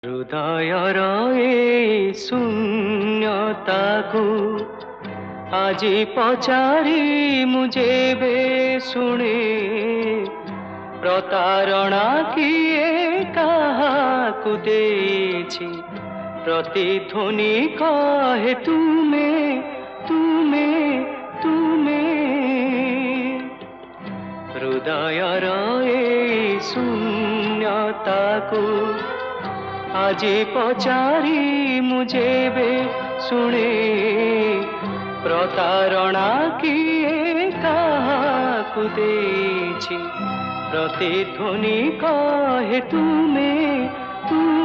ହୃଦୟର ଏ ଶୂନ୍ୟତାକୁ ଆଜି ପଚାରି ମୁଁ ଯେବେ ଶୁଣେ, ପ୍ରତାରଣା କିଏ କାହାକୁ ଦେଇଛି, ପ୍ରତିଧ୍ୱନି କହେ ତୁମେ ତୁମେ ତୁମେ। ହୃଦୟର ଏ ଶୂନ୍ୟତାକୁ ଆଜି ପଚାରି ମୁଁ ଯେବେ ଶୁଣେ, ପ୍ରତାରଣା କିଏ କାହାକୁ ଦେଇଛି, ପ୍ରତିଧ୍ୱନି କହେ ତୁମେ ତୁମେ।